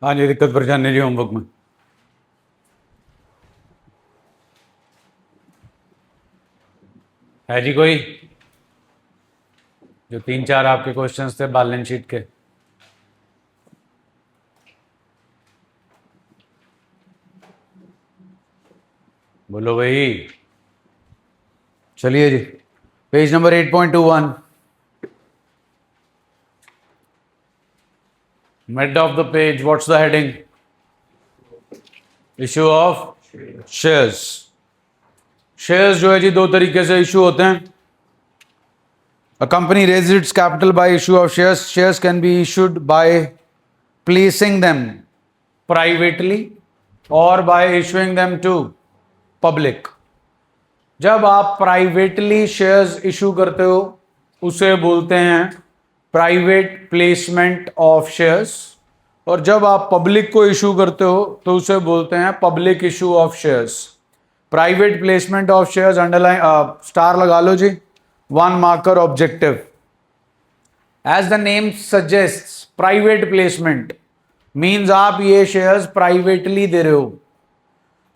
हाँ जी, दिक्कत परेशानी जी होमवर्क में। है जी कोई जो 3-4 आपके क्वेश्चंस थे बैलेंस शीट के? बोलो भाई। चलिए जी, page number 8.21, mid of the page, what's the heading? Issue of shares. Shares जो है जी दो तरीके से इशू होते हैं। A company raises its capital by issue of shares. Shares can be issued by placing them privately or by issuing them to public. जब आप privately shares issue करते हो उसे बोलते हैं प्राइवेट प्लेसमेंट ऑफ शेयर्स, और जब आप पब्लिक को इशू करते हो तो उसे बोलते हैं public issue of shares. Private placement of shares, underline star लगा लो जी, 1 marker objective. As the name suggests, private placement means आप ये शेयर्स प्राइवेटली दे रहे हो।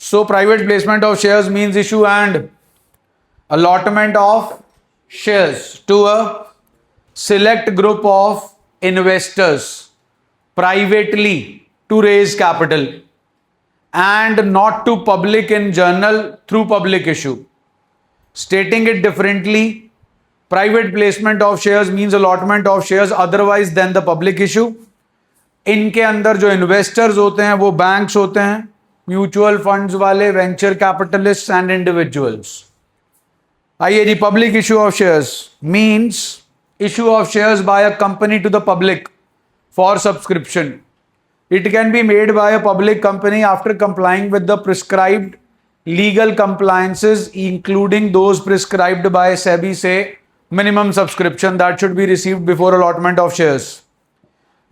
So private placement of shares means issue and allotment of shares to a select group of investors privately to raise capital and not to public in general through public issue. Stating it differently, private placement of shares means allotment of shares otherwise than the public issue. इनके अंदर जो investors होते हैं वो banks होते हैं, mutual funds वाले, venture capitalist and individuals. आइए जी, public issue of shares means issue of shares by a company to the public for subscription. It can be made by a public company after complying with the prescribed legal compliances including those prescribed by SEBI से minimum subscription that should be received before allotment of shares.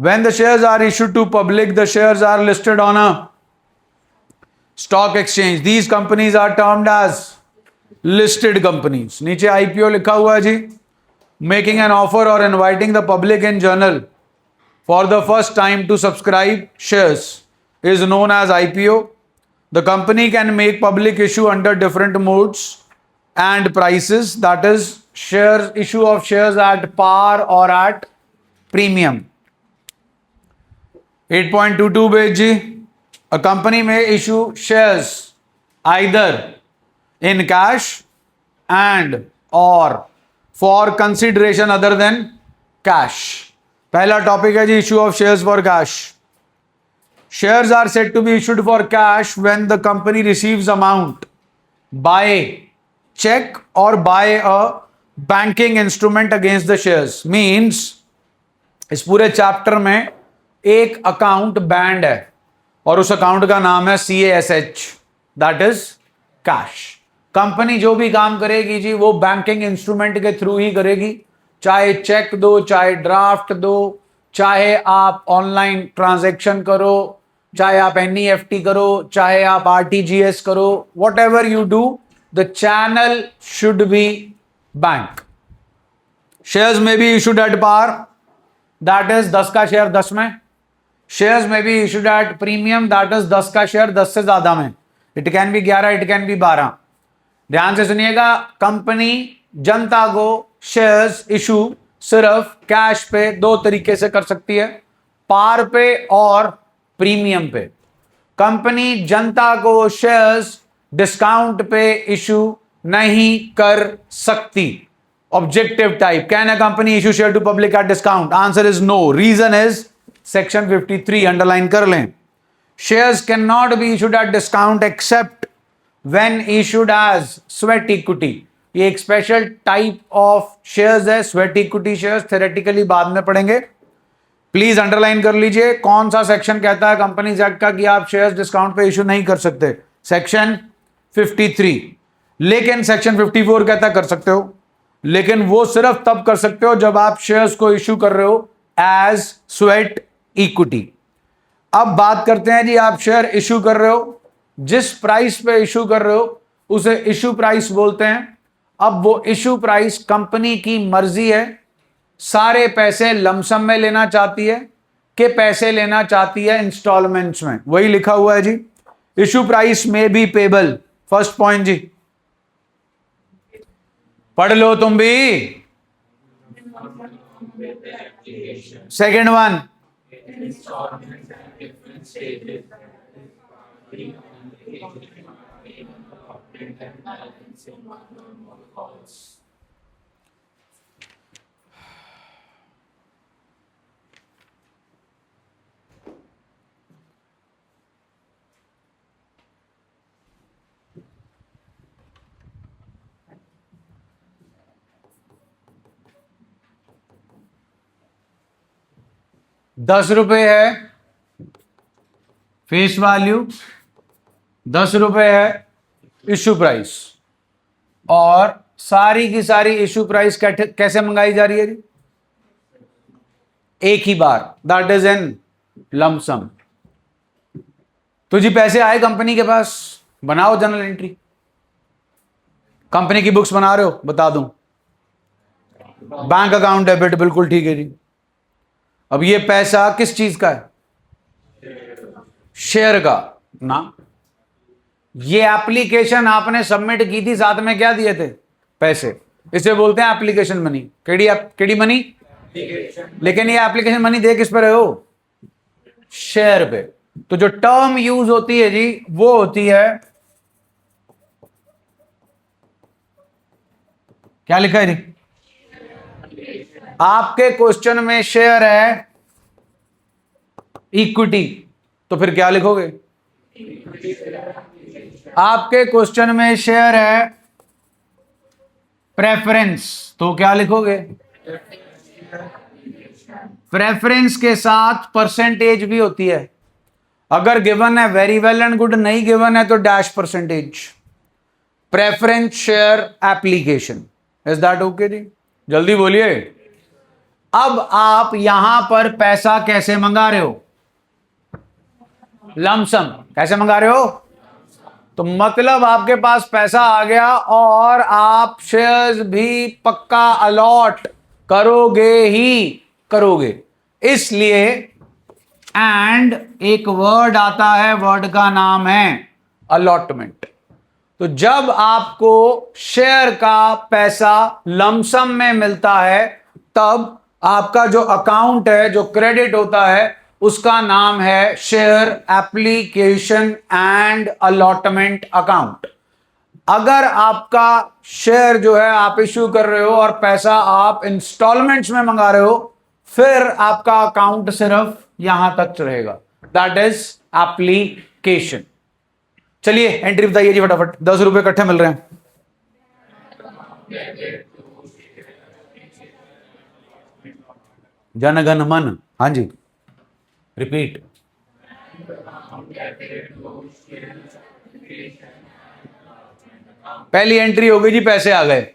When the shares are issued to public, the shares are listed on a stock exchange. These companies are termed as listed companies. नीचे IPO लिखा हुआ है जी, making an offer or inviting the public in general for the first time to subscribe shares is known as IPO. The company can make public issue under different modes and prices, that is shares, issue of shares at par or at premium. 8.22 बेज जी, a company may issue shares either in cash and or for consideration other than cash. पहला topic है जी, issue of shares for cash. Shares are said to be issued for cash when the company receives amount by cheque और by a banking instrument against the shares. Means इस पूरे chapter में एक account band है और उस account का नाम है CASH, that is cash. Company जो भी काम करेगी जी वो बैंकिंग इंस्ट्रूमेंट के थ्रू ही करेगी, चाहे चेक दो, चाहे ड्राफ्ट दो, चाहे आप ऑनलाइन ट्रांजैक्शन करो, चाहे आप NEFT करो, चाहे आप RTGS करो, whatever you do the channel should be bank. Shares may be issued at par, that is 10 का शेयर 10 में। Shares may be issued at premium, that is 10 का शेयर 10 से ज्यादा में। It can be 11, it can be 12। ध्यान से सुनिएगा, company जनता को शेयर्स इशू सिर्फ कैश पे दो तरीके से कर सकती है, पार पे और प्रीमियम पे। कंपनी जनता को शेयर्स डिस्काउंट पे इशू नहीं कर सकती। Objective type, can a company issue share to public at discount? Answer is no. Reason is section 53, underline कर लें। Shares can not be issued at discount except when issued as sweat equity. ये एक special type of shares है, sweat equity shares, theoretically बाद में पढ़ेंगे। Please underline कर लीजिए कौन सा सेक्शन कहता है कंपनीज एक्ट का कि आप शेयर्स डिस्काउंट पे इशू नहीं कर सकते, सेक्शन 53। लेकिन सेक्शन 54 कहता है कर सकते हो, लेकिन वो सिर्फ तब कर सकते हो जब आप शेयर्स को इशू कर रहे हो एज स्वेट इक्विटी। अब बात करते हैं जी, आप शेयर इशू कर रहे हो, जिस प्राइस पे इशू कर रहे हो उसे इशू प्राइस बोलते हैं। अब वो इशू प्राइस कंपनी की मर्जी है, सारे पैसे लमसम में लेना चाहती है के पैसे लेना चाहती है इंस्टॉलमेंट्स में, वही लिखा हुआ है जी। इशू प्राइस में बी पेबल, फर्स्ट पॉइंट जी, पढ़ लो तुम भी। सेकेंड वन, ₹10 है फेस वैल्यू, ₹10 है इशू प्राइस, और सारी की सारी इशू प्राइस कैसे मंगाई जा रही है जी? एक ही बार, दैट इज एन लमसम। तो जी पैसे आए कंपनी के पास, बनाओ जनरल एंट्री। कंपनी की बुक्स बना रहे हो, बता दूं, बैंक अकाउंट डेबिट, बिल्कुल ठीक है जी। अब ये पैसा किस चीज का है? शेयर का ना। ये एप्लीकेशन आपने सबमिट की थी, साथ में क्या दिए थे? पैसे। इसे बोलते हैं एप्लीकेशन मनी। KD money. लेकिन ये एप्लीकेशन मनी दे किस पे रहे हो? शेयर पे। तो जो टर्म यूज होती है जी वो होती है, क्या लिखा है जी? आपके क्वेश्चन में शेयर है इक्विटी, तो फिर क्या लिखोगे? आपके क्वेश्चन में शेयर है प्रेफरेंस, तो क्या लिखोगे? प्रेफरेंस के साथ परसेंटेज भी होती है। अगर गिवन है वेरी वेल एंड गुड, नहीं गिवन है तो dash percentage. Preference share application, is that okay जी? जल्दी बोलिए। अब आप यहां पर पैसा कैसे मंगा रहे हो? लमसम। कैसे मंगा रहे हो? तो मतलब आपके पास पैसा आ गया और आप शेयर्स भी पक्का अलॉट करोगे ही करोगे। इसलिए एंड एक वर्ड आता है, वर्ड का नाम है अलॉटमेंट। तो जब आपको शेयर का पैसा लमसम में मिलता है, तब आपका जो अकाउंट है, जो क्रेडिट होता है, उसका नाम है share application and allotment account. अगर आपका शेयर जो है आप इश्यू कर रहे हो और पैसा आप इंस्टॉलमेंट्स में मंगा रहे हो, फिर आपका अकाउंट सिर्फ यहां तक रहेगा, दैट इज एप्लीकेशन। चलिए एंट्री बताइए जी फटाफट। ₹10 इकट्ठे मिल रहे हैं। जन गण मन, हाँ जी, रिपीट। पहली एंट्री हो गई जी, पैसे आ गए।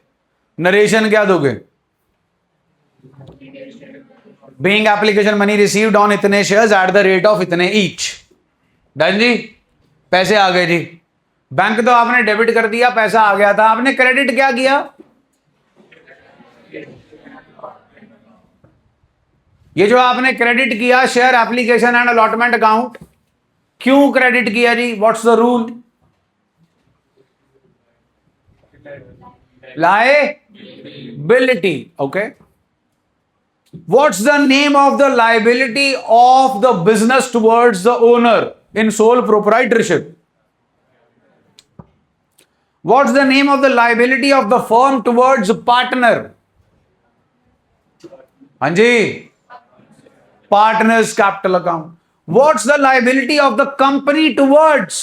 नरेशन क्या दोगे? Being application money received on इतने shares at the rate of इतने ईच। डन जी, पैसे आ गए जी। बैंक तो आपने डेबिट कर दिया, पैसा आ गया था, आपने क्रेडिट क्या किया? ये जो आपने क्रेडिट किया share application and allotment account, क्यों क्रेडिट किया जी? What's the rule? Liability, okay. What's the name of the liability of the business towards the owner in sole proprietorship? What's the name of the liability of the firm towards partner? हाँ जी, partners capital account. What's the liability of the company towards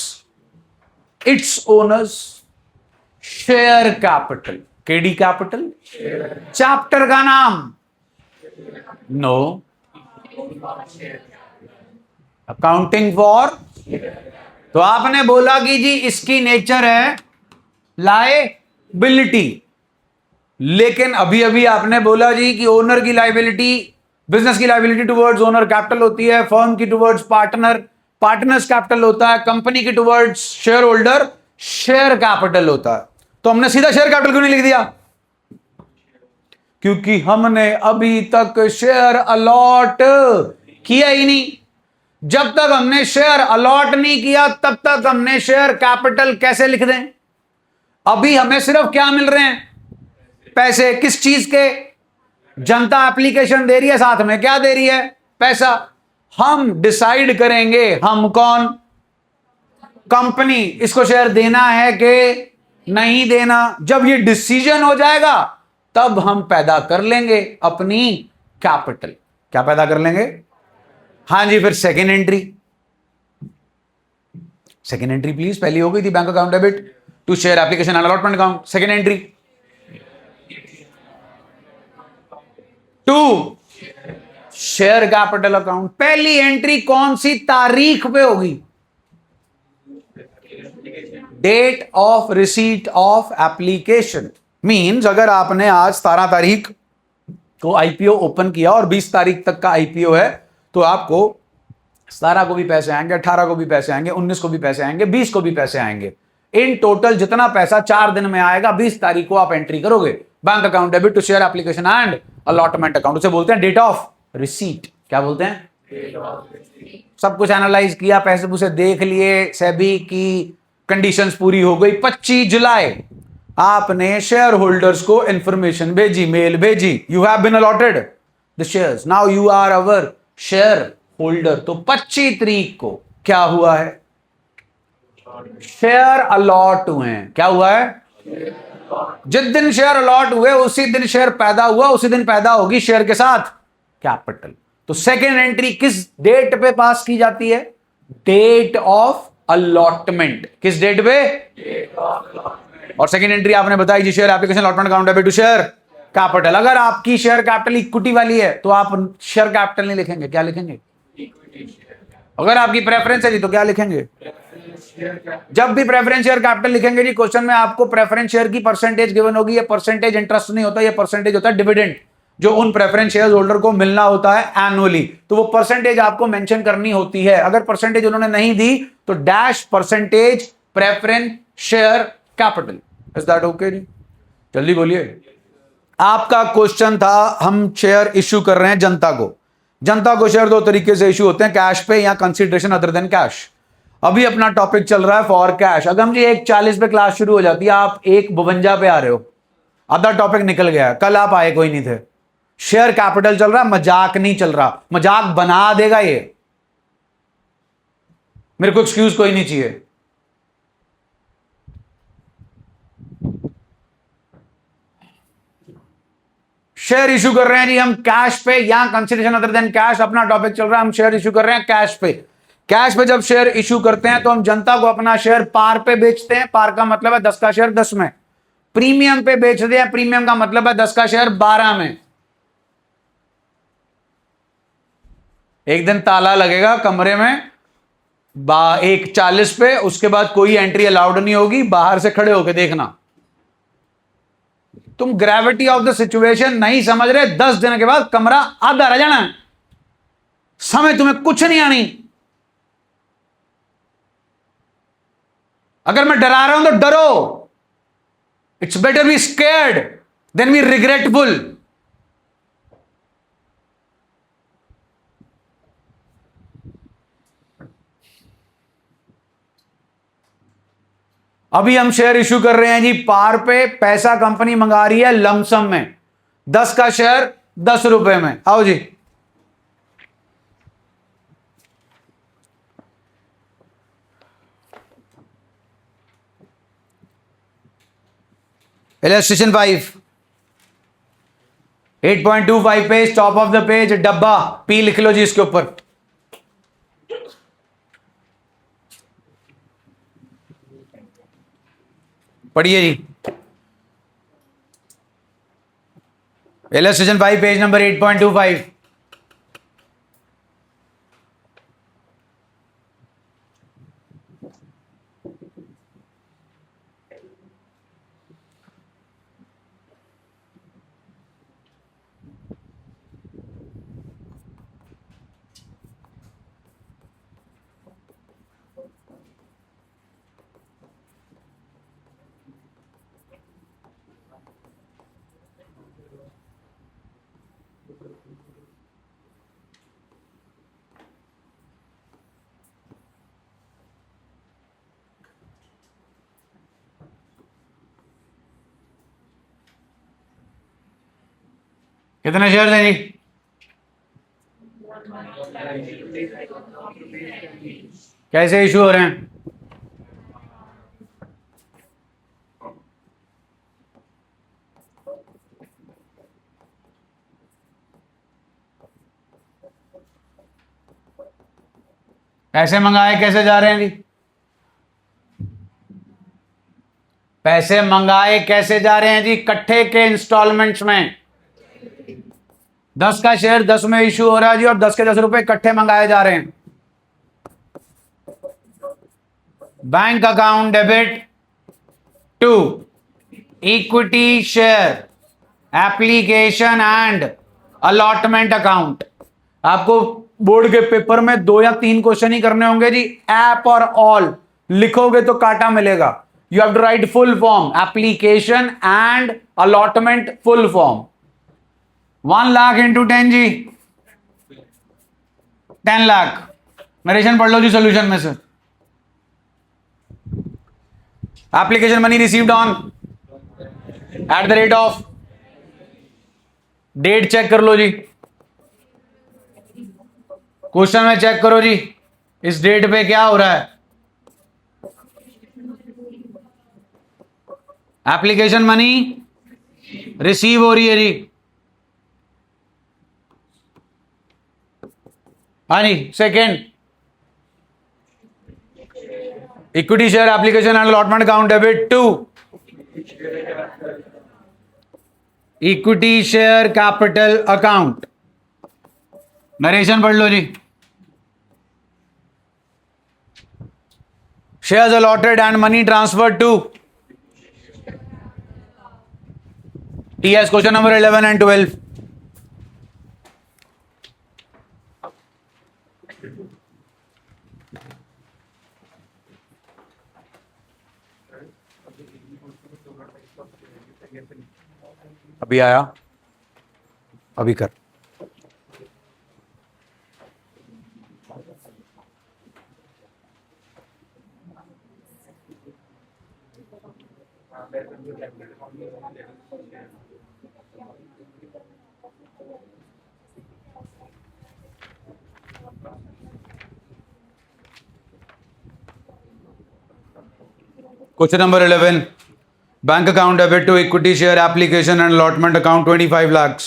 its owners? Share capital. KD capital? Chapter का नाम? No, accounting for. तो आपने बोला कि जी इसकी nature है liability, लेकिन अभी अभी आपने बोला जी कि ओनर की लायबिलिटी, बिजनेस की लायबिलिटी टुवर्ड्स ओनर कैपिटल होती है, फर्म की टुवर्ड्स पार्टनर पार्टनर्स कैपिटल होता है, कंपनी की towards share holder share capital होता है। तो हमने सीधा शेयर कैपिटल क्यों नहीं लिख दिया? क्योंकि हमने अभी तक शेयर अलॉट किया ही नहीं। जब तक हमने शेयर अलॉट नहीं किया तब तक हमने शेयर कैपिटल कैसे लिख दें? अभी हमें सिर्फ क्या मिल रहे हैं? पैसे। किस चीज के? जनता एप्लीकेशन दे रही है, साथ में क्या दे रही है? पैसा। हम डिसाइड करेंगे, हम कौन? कंपनी, इसको शेयर देना है कि नहीं देना। जब ये डिसीजन हो जाएगा तब हम पैदा कर लेंगे अपनी कैपिटल। क्या पैदा कर लेंगे? हाँ जी। फिर second entry, second entry please. पहली हो गई थी bank account debit to share application and allotment account. Second entry to share capital account. पहली एंट्री कौन सी तारीख पे होगी? Date of receipt of application. Means अगर आपने आज 17 तारीख को आईपीओ ओपन किया और 20 तारीख तक का आईपीओ है, तो आपको 17 को भी पैसे आएंगे, 18 को भी पैसे आएंगे, 19 को भी पैसे आएंगे, 20 को भी पैसे आएंगे। इन टोटल जितना पैसा 4 दिन में आएगा, 20 तारीख को आप एंट्री करोगे bank account debit to share application and allotment account. उसे बोलते हैं डेट ऑफ रिसीट। क्या बोलते हैं? सब कुछ एनालाइज किया, पैसे पूसे देख लिए, सेबी की कंडीशंस पूरी हो गई। 25 जुलाई आपने शेयर होल्डर्स को इंफॉर्मेशन भेजी, मेल भेजी, you have been allotted the shares, now you are our share holder. तो 25 तारीख को क्या हुआ है? शेयर अलॉट हुए हैं। क्या हुआ है? जिस दिन शेयर अलॉट हुए उसी दिन शेयर पैदा हुआ, उसी दिन पैदा होगी शेयर के साथ कैपिटल। तो सेकेंड एंट्री किस डेट पे पास की जाती है? Date of allotment. किस डेट पे? और सेकेंड एंट्री आपने बताई जी, share application allotment account debit to share capital. अगर आपकी शेयर कैपिटल इक्विटी वाली है तो आप शेयर कैपिटल नहीं लिखेंगे, क्या लिखेंगे? अगर आपकी प्रेफरेंस है जी तो क्या लिखेंगे? जब भी प्रेफरेंस शेयर कैपिटल लिखेंगे जी, क्वेश्चन में आपको प्रेफरेंस शेयर की परसेंटेज गिवन होगी। ये परसेंटेज इंटरेस्ट नहीं होता, ये परसेंटेज होता है डिविडेंड, जो उन प्रेफरेंस शेयर होल्डर को मिलना होता है एनुअली। तो वो परसेंटेज आपको मेंशन करनी होती है। अगर परसेंटेज उन्होंने नहीं दी तो dash percentage preference share capital. Is that okay जी? जल्दी बोलिए। आपका क्वेश्चन था, हम शेयर इश्यू कर रहे हैं जनता को। जनता को शेयर दो तरीके से इश्यू होते हैं, कैश पे या कंसिडरेशन अदर देन कैश। अभी अपना टॉपिक चल रहा है फॉर कैश। अगम जी 1:40 पे क्लास शुरू हो जाती है, आप 1:52 पे आ रहे हो, आधा टॉपिक निकल गया। कल आप आए, कोई नहीं थे। शेयर कैपिटल चल रहा है, मजाक नहीं चल रहा। मजाक बना देगा ये, मेरे को एक्सक्यूज कोई नहीं चाहिए। शेयर इशू कर रहे हैं जी हम कैश पे या कंसिडरेशन अदर देन कैश। अपना टॉपिक चल रहा है, हम शेयर इशू कर रहे हैं कैश पे। कैश पे जब शेयर इशू करते हैं तो हम जनता को अपना शेयर पार पे बेचते हैं। पार का मतलब है 10 का शेयर 10 में। प्रीमियम पे बेचते हैं, प्रीमियम का मतलब है 10 का शेयर 12 में। एक दिन ताला लगेगा कमरे में 1:40 पे, उसके बाद कोई एंट्री अलाउड नहीं होगी, बाहर से खड़े होके देखना। तुम ग्रेविटी ऑफ द सिचुएशन नहीं समझ रहे, 10 दिन के बाद कमरा आधा रह जाना, समय तुम्हें कुछ नहीं आनी। अगर मैं डरा रहा हूं तो डरो। It's better be scared than be regretful. अभी हम शेयर इशू कर रहे हैं जी पार पे। पैसा कंपनी मंगा रही है लमसम में, 10 का शेयर 10 रुपए में। आओ जी। Illustration 5 8.25 page, top of the page डब्बा पी लिख लो जी इसके ऊपर। पढ़िए जी। Illustration 5 page number 8.25। कितने शेयर हैं जी? कैसे इशू हो रहे हैं? पैसे मंगाए कैसे जा रहे हैं जी? पैसे मंगाए कैसे जा रहे हैं जी? इकट्ठे के इंस्टॉलमेंट्स में। 10 का शेयर 10 में इशू हो रहा है जी, और 10 के 10 रुपए इकट्ठे मंगाए जा रहे हैं। Bank account debit to equity share application and allotment account. आपको बोर्ड के पेपर में 2 या 3 क्वेश्चन ही करने होंगे जी। ऐप और ऑल लिखोगे तो काटा मिलेगा। You have to write full form, application and allotment full form. 1 lakh into 10 जी, 10 लाख। नरेशन पढ़ लो जी सोल्यूशन में से। Application money received on at the rate of, date check कर लो जी, क्वेश्चन में चेक करो जी, इस डेट पे क्या हो रहा है। एप्लीकेशन मनी रिसीव हो रही है जी। हाँ जी, second equity share application and allotment account debit to equity share capital account. Narration पढ़ लो जी। Shares allotted and money transfer to TS. Question number 11 and 12। अभी आया, अभी कर। Question number 11. Bank account debit to equity share application and allotment account 25 lakhs.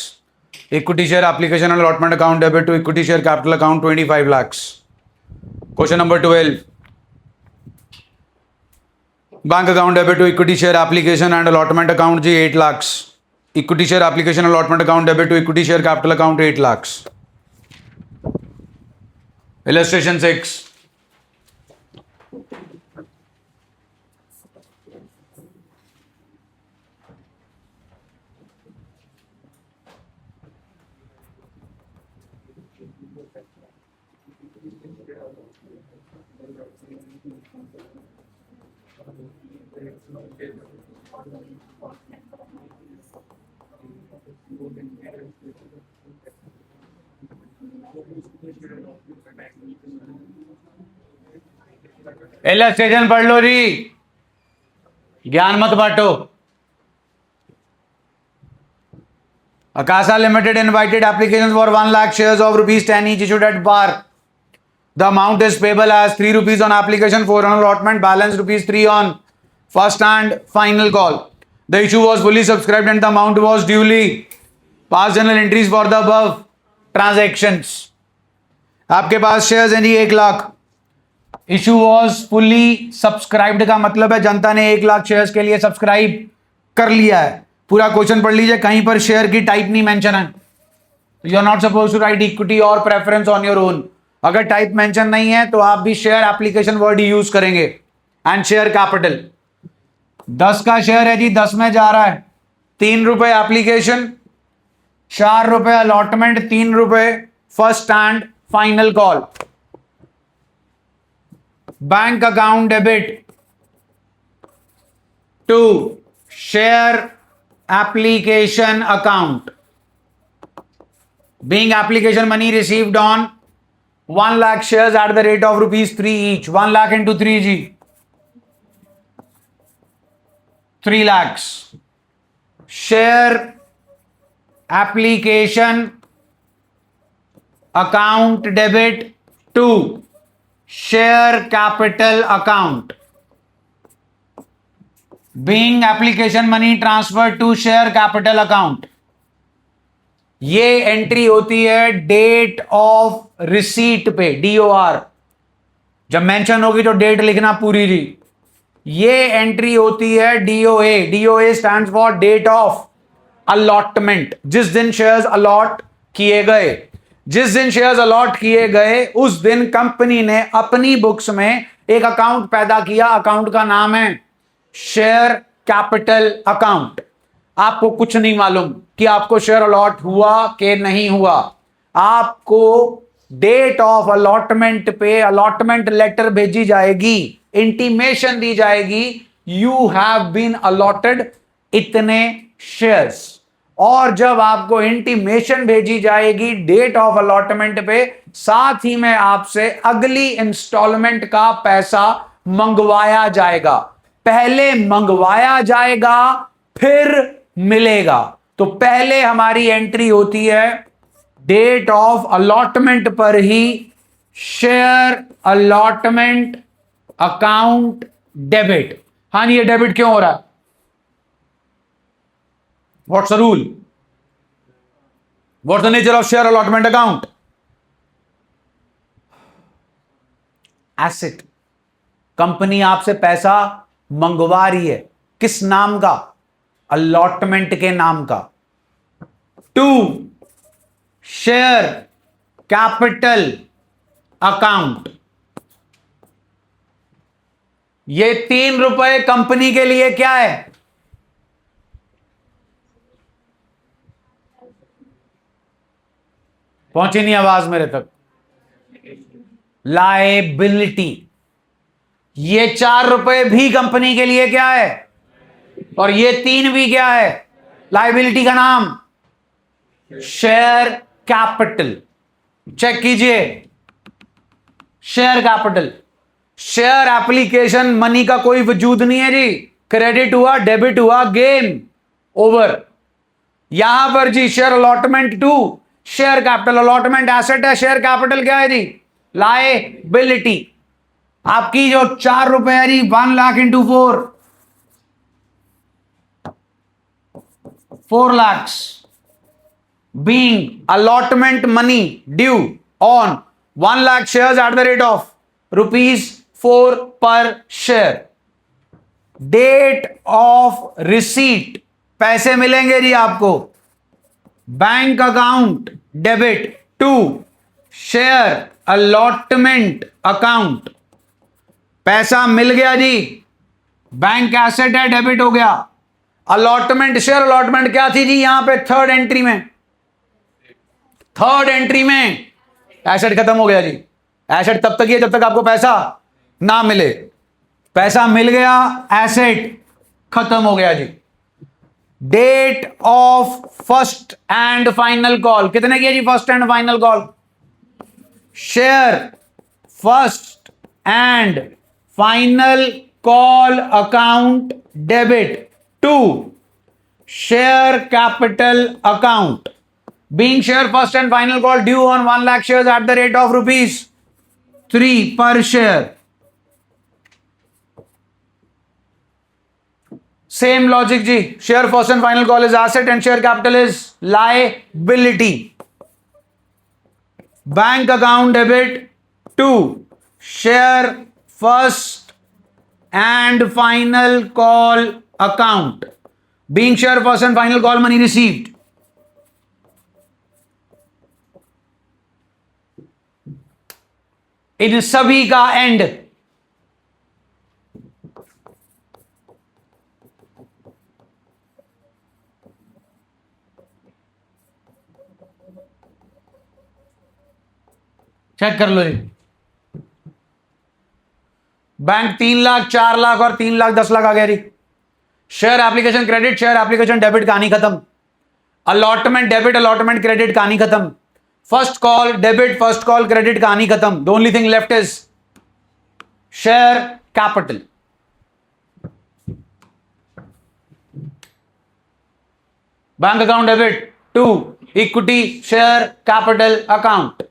Equity share application and allotment account debit to equity share capital account 25 lakhs. Question number 12. Bank account debit to equity share application and allotment account जी 8 lakhs. Equity share application and allotment account debit to equity share capital account 8 lakhs. Illustration 6. Illustration पढ़ लो जी, ज्ञान मत बांटो। Akasa Limited invited applications for 1 lakh shares of rupees 10 each issued at par. The amount is payable as 3 rupees on application, 4 on allotment, balance rupees 3 on first and final call. The issue was fully subscribed and the amount was duly passed journal entries for the above transactions. आपके पास shares हैं जी 1 lakh. Issue was fully subscribed का मतलब है जनता ने 1 lakh shares के लिए subscribe कर लिया है। पूरा क्वेश्चन पढ़ लीजिए, कहीं पर शेयर की टाइप नहीं मेंशन है। You are not suppose to write equity और प्रेफरेंस ऑन योर ओन। अगर टाइप मेंशन नहीं है तो आप भी शेयर एप्लीकेशन वर्ड यूज करेंगे। एंड शेयर कैपिटल 10 का शेयर है जी, 10 में जा रहा है। 3 रुपए एप्लीकेशन, 4 रुपए अलॉटमेंट, 3 रुपए first and final call. Bank account debit to share application account, being application money received on 1 lakh shares at the rate of rupees 3 each. 1 lakh into 3 जी, 3 lakhs. Share application account debit to share capital account, being application money transfer to share capital account. ये entry होती है date of receipt पे, DOR। जब mention होगी तो date लिखना पूरी जी। ये एंट्री होती है DOA। DOA stands for date of allotment. जिस दिन शेयर्स अलॉट किए गए, जिस दिन शेयर्स अलॉट किए गए उस दिन कंपनी ने अपनी बुक्स में एक अकाउंट पैदा किया। अकाउंट का नाम है शेयर कैपिटल अकाउंट। आपको कुछ नहीं मालूम कि आपको शेयर अलॉट हुआ कि नहीं हुआ। आपको डेट ऑफ अलॉटमेंट पे अलॉटमेंट लेटर भेजी जाएगी, इंटीमेशन दी जाएगी, यू हैव बीन अलॉटेड इतने शेयर्स। और जब आपको इंटीमेशन भेजी जाएगी डेट ऑफ अलॉटमेंट पे, साथ ही में आपसे अगली इंस्टॉलमेंट का पैसा मंगवाया जाएगा। पहले मंगवाया जाएगा फिर मिलेगा। तो पहले हमारी एंट्री होती है डेट ऑफ अलॉटमेंट पर ही शेयर अलॉटमेंट अकाउंट डेबिट। हाँ, ये डेबिट क्यों हो रहा है? What's the rule? What's the nature of share allotment account? Asset. Company आपसे पैसा मंगवा रही है, किस नाम का? अलॉटमेंट के नाम का। To share capital account. ये 3 रुपए कंपनी के लिए क्या है? पहुंची नहीं आवाज मेरे तक? लायबिलिटी। ये 4 रुपए भी कंपनी के लिए क्या है? और ये 3 भी क्या है? लायबिलिटी का नाम शेयर कैपिटल। चेक कीजिए, share capital. Share application money का कोई वजूद नहीं है जी। क्रेडिट हुआ, डेबिट हुआ, गेम ओवर। यहां पर जी share allotment to share capital. Allotment asset है, शेयर कैपिटल क्या है जी? लायबिलिटी। आपकी जो 4 रुपए है जी, 1 lakh into 4 lakhs being allotment money due on 1 lakh shares at the rate of ₹4 per share. Date of receipt, पैसे मिलेंगे जी आपको। Bank account debit to share allotment account. पैसा मिल गया जी, बैंक एसेट है, डेबिट हो गया। अलॉटमेंट, शेयर अलॉटमेंट क्या थी जी? यहां पे थर्ड एंट्री में, थर्ड एंट्री में एसेट खत्म हो गया जी। एसेट तब तक ही है जब तक आपको पैसा ना मिले। पैसा मिल गया, एसेट खत्म हो गया जी। Date of first and final call कितने किया जी? First and final call. Share first and final call account debit to share capital account. Being share first and final call due on 1 lakh shares at the rate of ₹3 per share. Same logic जी। Share first and final call is asset and share capital is liability. Bank account debit to share first and final call account. Being share first and final call money received. इन सभी का end check कर लो जी। Bank 3 lakh, 4 lakh और 3 लाख 10 लाख आ गया जी। Share application credit, share application debit, कहानी खत्म। अलॉटमेंट डेबिट, अलॉटमेंट क्रेडिट, कहानी खत्म। First call debit, first call credit, कहानी खत्म। The only thing left is share capital. Bank account debit, to equity share capital account.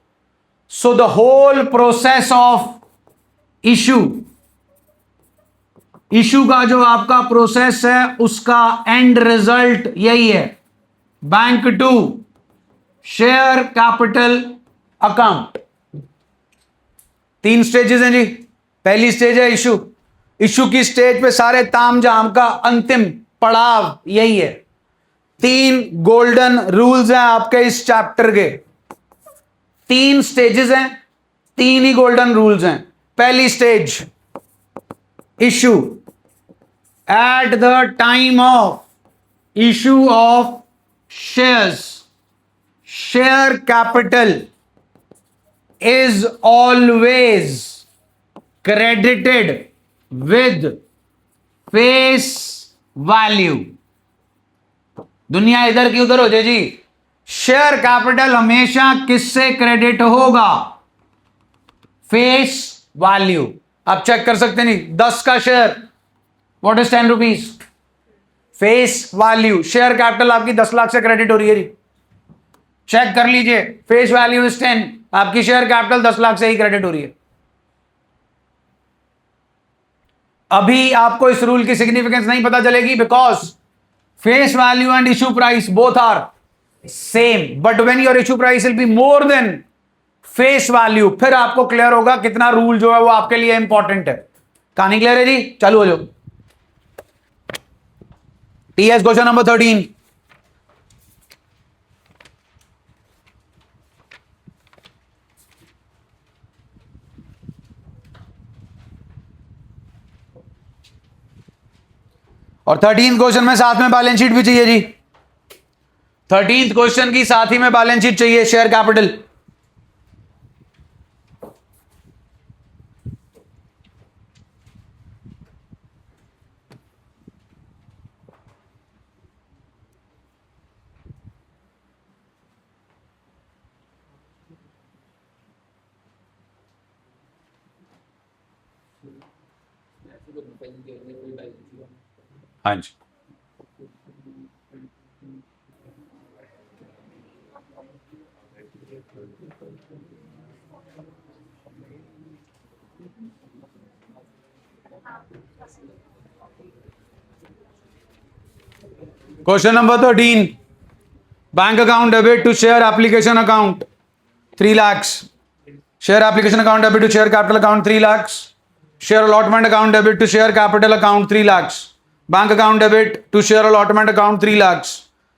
So the whole process of issue का जो आपका process है उसका and result यही है, bank to share capital account. 3 stages हैं जी। पहली स्टेज है इशू। इशू की स्टेज पे सारे तामझाम का अंतिम पड़ाव यही है। 3 गोल्डन रूल्स हैं आपके इस चैप्टर के। 3 स्टेजेस हैं, 3 ही गोल्डन रूल्स हैं। पहली stage issue. At the time of issue of shares, share capital is always credited with face value। दुनिया इधर की उधर हो जाए जी, शेयर कैपिटल हमेशा किससे क्रेडिट होगा? Face value. आप चेक कर सकते नहीं, 10 का share, what is 10 rupees? Face value. Share capital आपकी 10 लाख से क्रेडिट हो रही है जी, चेक कर लीजिए, फेस वैल्यू इज 10, आपकी शेयर कैपिटल 10 लाख से ही क्रेडिट हो रही है। अभी आपको इस रूल की सिग्निफिकेंस नहीं पता चलेगी, because face value and issue price both are same, but when your issue price will be more than face value, फिर आपको क्लियर होगा कितना रूल जो है वो आपके लिए इंपॉर्टेंट है। कहानी क्लियर है जी? चालू हो जाओ। TS question number 13। और 13th क्वेश्चन में साथ में बैलेंस शीट भी चाहिए जी। 13th क्वेश्चन की साथ ही में बैलेंस शीट चाहिए, शेयर कैपिटल। हाँ जी। Question number 13, bank account debit to share application account 3 lakhs, share application account debit to share capital account 3 lakhs, share allotment account debit to share capital account 3 lakhs, bank account debit to share allotment account 3 lakhs,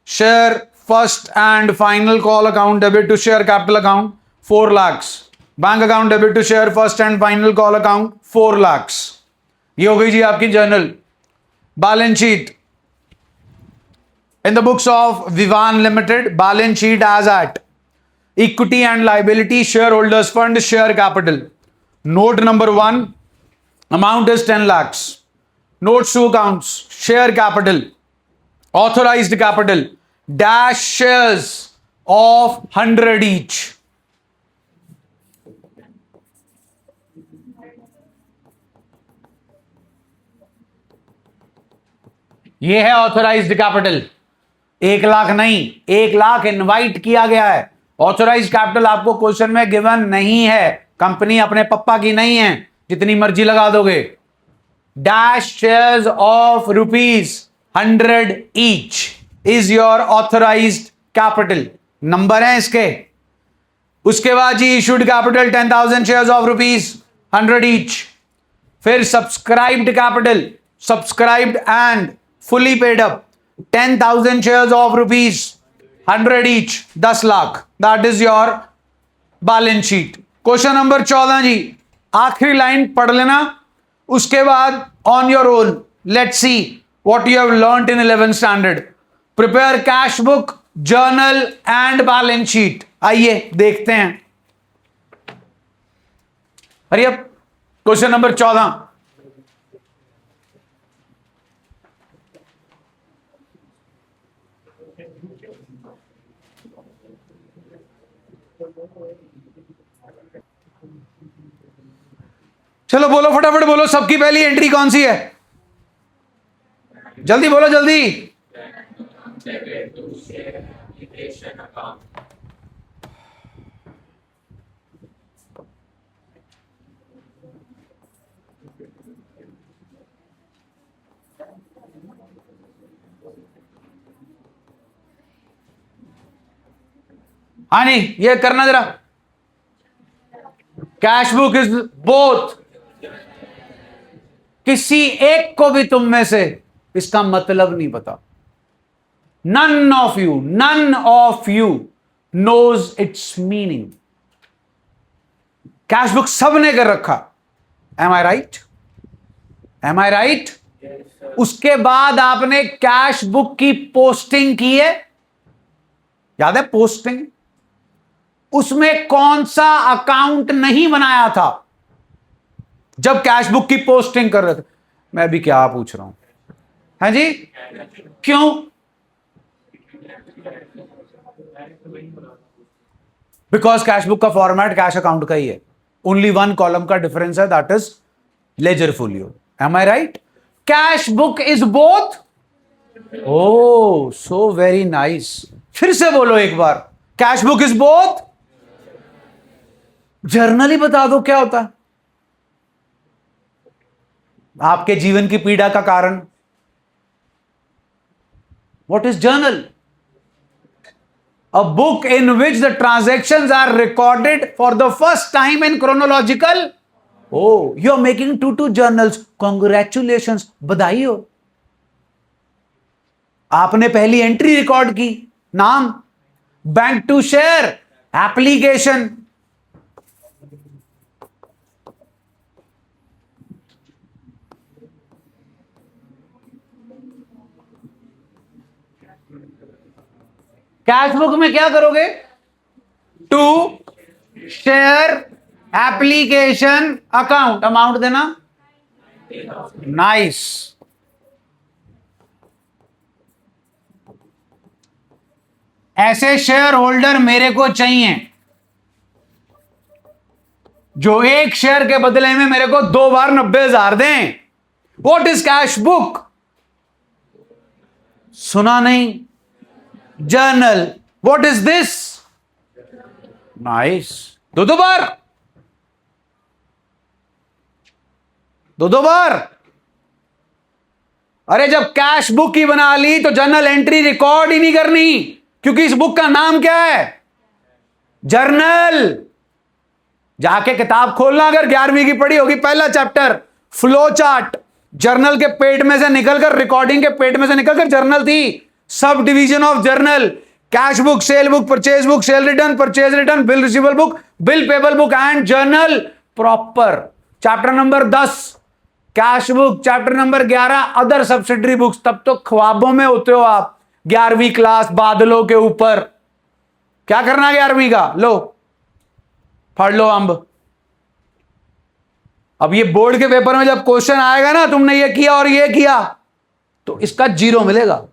share first and final call account debit to share capital account 4 lakhs, bank account debit to share first and final call account 4 lakhs। ये हो गई जी आपकी journal balance sheet. In the books of Vivan Limited, balance sheet as at equity and liability, shareholders fund, share capital. Note number 1, amount is 10 lakhs. Notes to accounts, share capital, authorized capital, dash shares of 100 each. ये है authorised capital. 1 lakh नहीं, 1 lakh invite किया गया है। Authorise capital आपको question में given नहीं है, कंपनी अपने पप्पा की नहीं है, जितनी मर्जी लगा दोगे। Dash shares of ₹100 each is your authorised capital. Number है इसके। उसके बाद जी issued capital 10,000 shares of ₹100 each. फिर subscribed capital, subscribed and fully paid up 10,000 shares of ₹100 each, 10 lakh. That is your balance sheet. Question number 14 जी, आखिरी line पढ़ लेना, उसके बाद on your own let's see what you have learned in 11th standard. Prepare cash book, journal and balance sheet. आइए देखते हैं। अरे अब क्वेश्चन नंबर 14, चलो बोलो फटाफट बोलो, सबकी पहली एंट्री कौन सी है? जल्दी बोलो जल्दी। हाँ जी, ये करना जरा। Cash book is both. किसी एक को भी तुम में से इसका मतलब नहीं पता। None of you knows its meaning. Cash book सबने कर रखा। Am I right? Am I right? उसके बाद आपने कैश बुक की पोस्टिंग की है, याद है पोस्टिंग? उसमें कौन सा अकाउंट नहीं बनाया था जब कैश बुक की पोस्टिंग कर रहे थे? मैं भी क्या पूछ रहा हूं, है जी? क्यों? बिकॉज कैश बुक का फॉर्मेट कैश अकाउंट का ही है। ओनली वन कॉलम का डिफरेंस है, that is ledger folio. Am I right? Cash book is both. Oh so very nice. फिर से बोलो एक बार, cash book is both. Journal ही बता दो क्या होता है आपके जीवन की पीड़ा का कारण। What is journal? A book in which the transactions are recorded for the first time in chronological. Oh, you are making two journals. Congratulations, बधाई हो। आपने पहली एंट्री रिकॉर्ड की, नाम bank to share application. Cash book में क्या करोगे? To share application account, amount देना। नाइस। ऐसे शेयर होल्डर मेरे को चाहिए जो एक शेयर के बदले में मेरे को 2 बार 90,000 दें। What is cash book? सुना नहीं? Journal. What is this? Nice. दो बार, दो बार। अरे जब कैश बुक ही बना ली तो जर्नल एंट्री रिकॉर्ड ही नहीं करनी, क्योंकि इस बुक का नाम क्या है? जर्नल। जाके किताब खोलना, अगर 11वीं की पढ़ी होगी, पहला चैप्टर फ्लो चार्ट। जर्नल के पेट में से निकलकर, रिकॉर्डिंग के पेट में से निकलकर जर्नल थी। Sub division of journal, cash book, cell book, purchase book, cell return, purchase return, bill receivable book, bill payable book and journal proper. Chapter number 10 cash book, chapter number 11 other subsidiary books. तब तो ख्वाबों में होते हो आप। 11वीं class बादलों के ऊपर। क्या करना 11वीं का? लो फाड़ लो अंब। अब ये बोर्ड के पेपर में जब क्वेश्चन आएगा ना, तुमने ये किया और ये किया, तो इसका 0 मिलेगा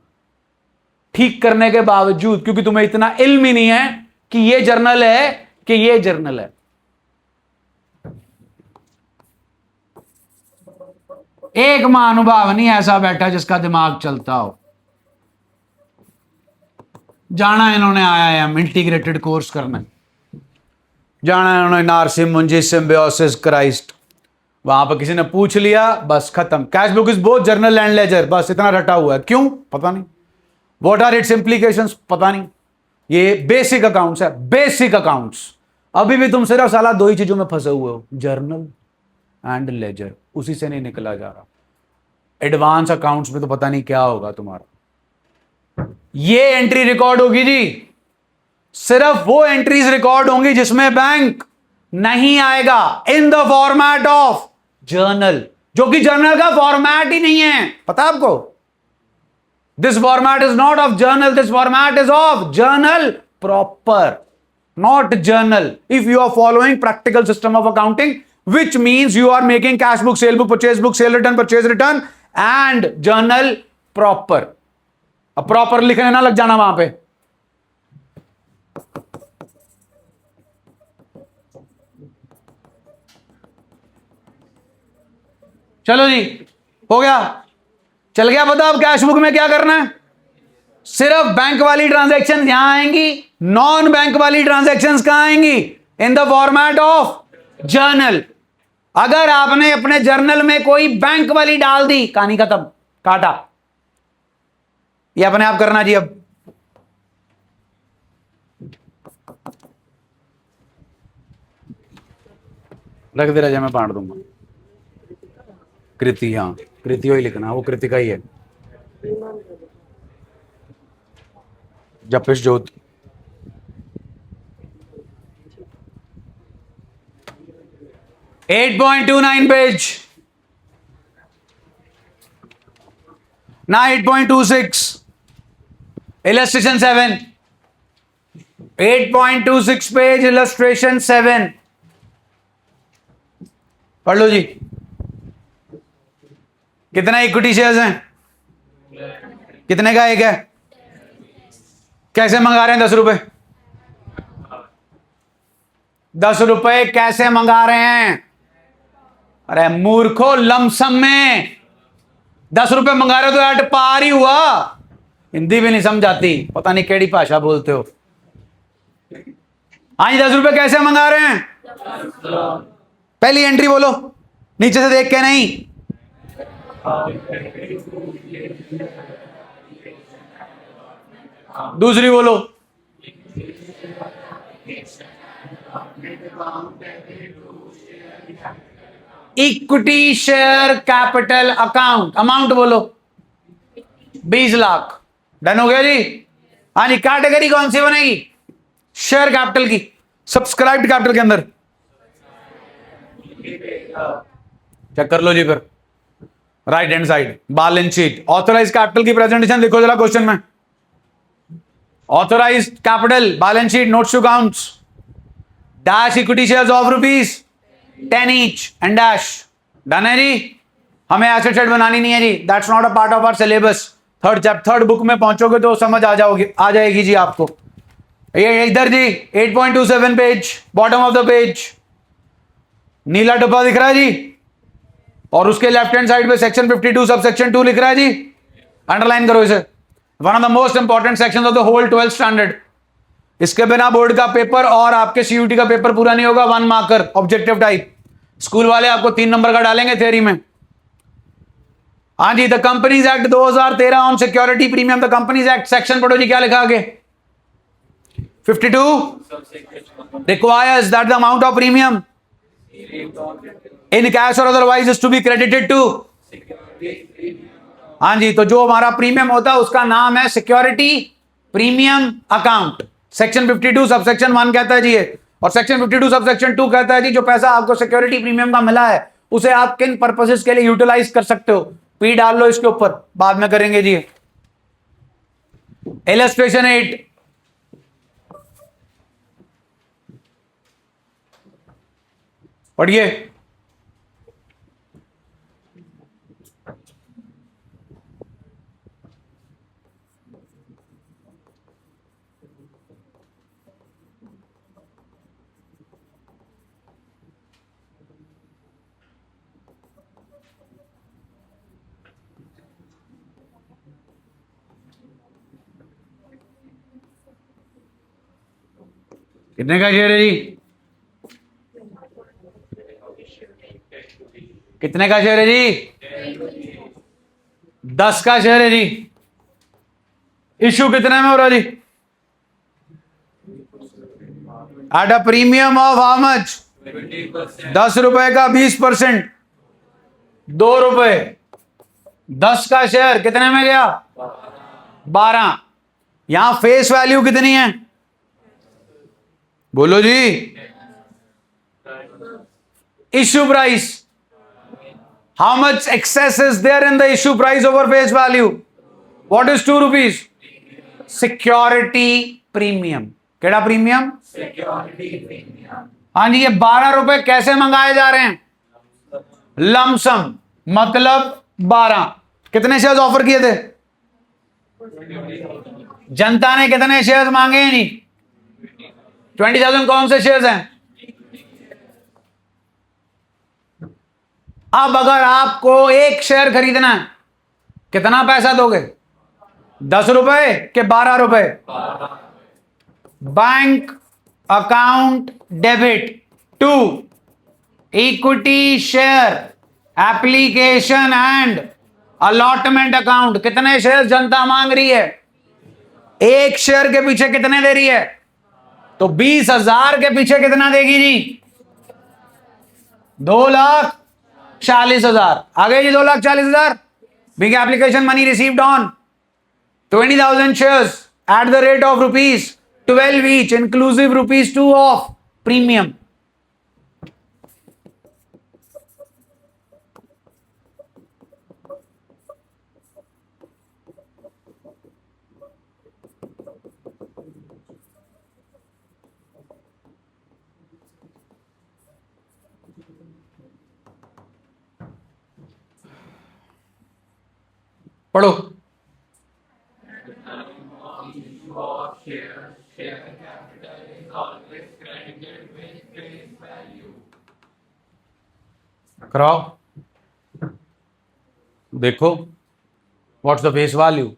ठीक करने के बावजूद, क्योंकि तुम्हें इतना इल्म ही नहीं है कि ये जर्नल है कि ये जर्नल है। एक महानुभाव नहीं ऐसा बैठा जिसका दिमाग चलता हो। जाना इन्होंने IIM इंटीग्रेटेड कोर्स करने, जाना इन्होंने नारसिम मुंजी सिम्बायोसिस क्राइस्ट, वहां पर किसी ने पूछ लिया, बस खत्म। Cash book is both journal and ledger, बस इतना रटा हुआ है। क्यों? पता नहीं। What are its implications? पता नहीं। ये बेसिक अकाउंट्स है, बेसिक अकाउंट्स। अभी भी तुम सिर्फ साला 2 ही चीजों में फंसे हुए हो, जर्नल एंड लेजर, उसी से नहीं निकला जा रहा। एडवांस अकाउंट्स में तो पता नहीं क्या होगा तुम्हारा। ये एंट्री रिकॉर्ड होगी जी, सिर्फ वो एंट्रीज रिकॉर्ड होंगी जिसमें बैंक नहीं आएगा, in the format of journal, जो कि जर्नल का फॉर्मेट ही नहीं है। पता आपको? This format is not of journal, this format is of journal proper, not journal. If you are following practical system of accounting, which means you are making cash book, sale book, sale return, purchase return and journal proper. अब proper लिखने ना लग जाना वहां पे। चलो जी, हो गया, चल गया पता अब कैश बुक में क्या करना है? सिर्फ बैंक वाली ट्रांजैक्शन यहां आएंगी, नॉन बैंक वाली ट्रांजैक्शंस कहां आएंगी? In the format of journal. अगर आपने अपने जर्नल में कोई बैंक वाली डाल दी, कहानी खत्म, काटा। ये अपने आप करना जी। अब रख दे राजा, मैं बांट दूंगा। कृति, हाँ कृति ही लिखना, वो कृतिका ही है। जपेश ज्योति। $8.29 पेज ना, 8.26 illustration 7, 8.26 पेज illustration 7 पढ़ लो जी। कितना इक्विटी शेयर्स हैं? कितने का एक है? कैसे मंगा रहे हैं? 10 रुपए। 10 रुपए कैसे मंगा रहे हैं? अरे मूर्खो, लमसम में 10 रुपए मंगा रहे हो तो यार पार ही हुआ। हिंदी भी नहीं समझाती, पता नहीं केड़ी भाषा बोलते हो। हाँ जी, 10 रुपए कैसे मंगा रहे हैं? पहली एंट्री बोलो, नीचे से देख के नहीं। दूसरी बोलो। Equity share capital account, amount बोलो 20 लाख। डन हो गया जी? हाँ जी, कैटेगरी कौन सी बनेगी? शेयर कैपिटल की, सब्सक्राइब्ड कैपिटल के अंदर। चेक कर लो जी। फिर right hand side balance sheet, authorise capital की प्रेजेंटेशन देखो जरा क्वेश्चन में। Authorise capital, balance sheet, notes to accounts, dash equity shares of ₹10 each and dash. Done है जी? हमें एसेट शीट बनानी नहीं है जी, that's not a part of our syllabus. Third book में पहुंचोगे तो समझ आ जाएगी जी आपको। ये इधर जी 8.27 page, bottom of the page, नीला डब्बा दिख रहा है जी, और उसके लेफ्ट हैंड साइड पे सेक्शन 52 सब सेक्शन 2 लिख रहा है जी। अंडरलाइन करो इसे। One of the most important section of the whole 12th standard. इसके बिना बोर्ड का पेपर और आपके सीयूटी का पेपर पूरा नहीं होगा। 1 मार्कर ऑब्जेक्टिव टाइप, स्कूल वाले आपको 3 नंबर का डालेंगे थ्योरी में। हाँ जी, the Companies Act 2013 on security premium. The Companies Act section पढ़ो जी, क्या लिखा आगे? 52 requires that the amount of premium in cash or otherwise is to be credited to। हाँ जी, तो जो हमारा प्रीमियम होता है उसका नाम है security premium account. Section 52 subsection 1 कहता है जी ये, और सेक्शन 52 सबसेक्शन 2 कहता है जी जो पैसा आपको सिक्योरिटी प्रीमियम का मिला है उसे आप किन पर्पसेस के लिए यूटिलाइज कर सकते हो। पी डाल लो इसके ऊपर, बाद में करेंगे जी। इलस्ट्रेशन 8, पढ़िए। कितने का शेयर है जी? कितने का शेयर है जी? 10 का शेयर है जी। इश्यू कितने में हो रहा जी? At a premium of how much? 10 रुपए का 20%, 2 रुपए। 10 का शेयर कितने में गया? 12। यहां फेस वैल्यू कितनी है? बोलो जी। Issue price, how much excess is there in the issue price over face value? What is 2 rupees? Security premium। केड़ा प्रीमियम? Security premium. हाँ जी, ये 12 रुपए कैसे मंगाए जा रहे हैं? लमसम, मतलब 12। कितने शेयर्स ऑफर किए थे? जनता ने कितने शेयर्स मांगे हैं जी? 20,000। कौन से शेयर्स हैं? अब अगर आपको एक शेयर खरीदना है, कितना पैसा दोगे? ₹10 के ₹12? Bank account debit to equity share application and allotment account. कितने शेयर जनता मांग रही है? एक शेयर के पीछे कितने दे रही है? तो 20,000 के पीछे कितना देगी जी? 2,40,000। आ गए जी 2,40,000। Big application money received on 20,000 shares at the rate of ₹12 each, inclusive ₹2 of premium. पढ़ो। कराओ। देखो, what's the face value?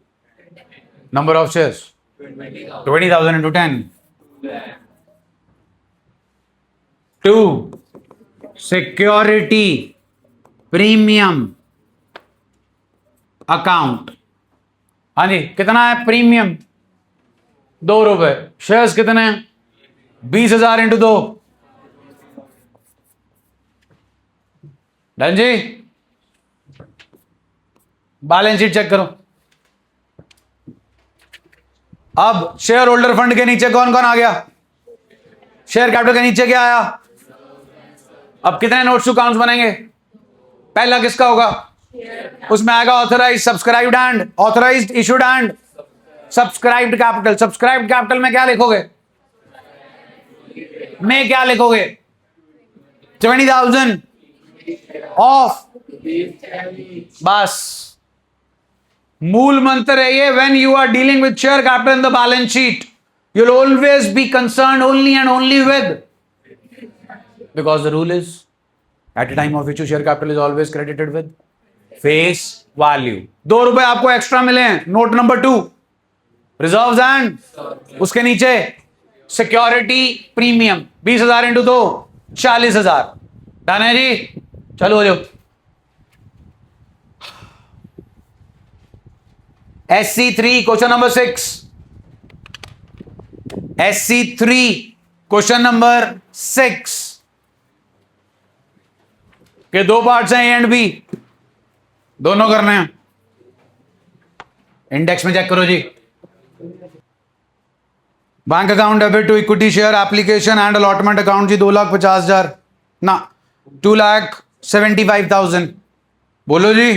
Number of shares 20,000 into 10. 2 security premium account. हाँ जी, कितना है प्रीमियम? ₹2। शेयर्स कितने हैं? 20,000 into 2। डन जी। बैलेंस शीट चेक करो। अब शेयर होल्डर फंड के नीचे कौन कौन आ गया? शेयर कैपिटल के नीचे क्या आया? अब कितने नोट्स टू अकाउंट्स बनेंगे? पहला किसका होगा? उसमें आएगा authorise, subscribed and authorised, issued and subscribed capital. Subscribed capital में क्या लिखोगे? में क्या लिखोगे? 20,000 ऑफ। बस मूल मंत्र है ये। When you are dealing with share capital in the balance sheet, you will always be concern only and only with, because the rule is at a time of issue share capital is always credited with face value। ₹2 आपको extra मिले हैं। Note number 2 reserves and उसके नीचे security premium 20,000 into 2 40,000। Done है जी। चलो हो जाओ। SC3 question number 6। SC3 question number 6 के 2 पार्ट्स हैं, ए एंड बी, दोनों करने हैं। इंडेक्स में चेक करो जी। Bank account debit to equity share application and allotment account जी 2,50,000 ना 2,75,000। बोलो जी।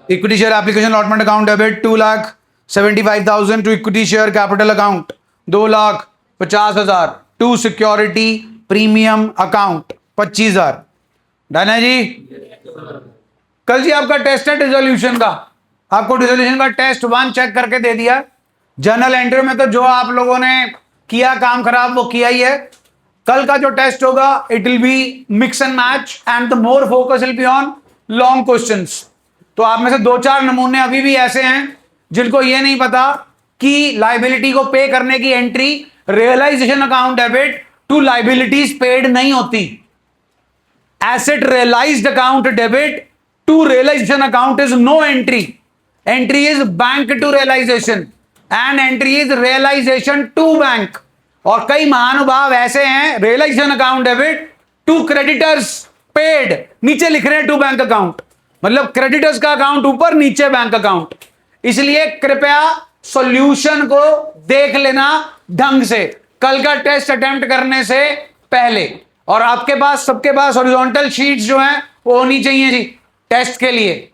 Equity share application allotment account debit 2,75,000 to equity share capital account 2,50,000 to security premium account 25,000। Done है जी। कल जी आपका टेस्ट है डिसोल्यूशन का। आपको डिसोल्यूशन का टेस्ट 1 चेक करके दे दिया। जर्नल एंट्री में तो जो आप लोगों ने किया काम खराब वो किया ही है। कल का जो टेस्ट होगा it will be mix and match and the more focus will be on long questions. तो आप में से 2-4 नमूने अभी भी ऐसे हैं जिनको ये नहीं पता कि लाइबिलिटी को पे करने की entry realisation account debit to liabilities paid नहीं होती। Asset realised account debit to realisation account is no entry. Entry is bank to realisation and entry is realisation to bank. और कई महानुभाव ऐसे हैं realisation account debit to creditors paid, नीचे लिख रहे हैं टू बैंक अकाउंट, मतलब क्रेडिटर्स का अकाउंट ऊपर, नीचे बैंक अकाउंट। इसलिए कृपया सॉल्यूशन को देख लेना ढंग से कल का टेस्ट अटेम्प्ट करने से पहले। और आपके पास सबके पास हॉरिजॉन्टल शीट्स जो हैं वो होनी चाहिए जी टेस्ट के लिए।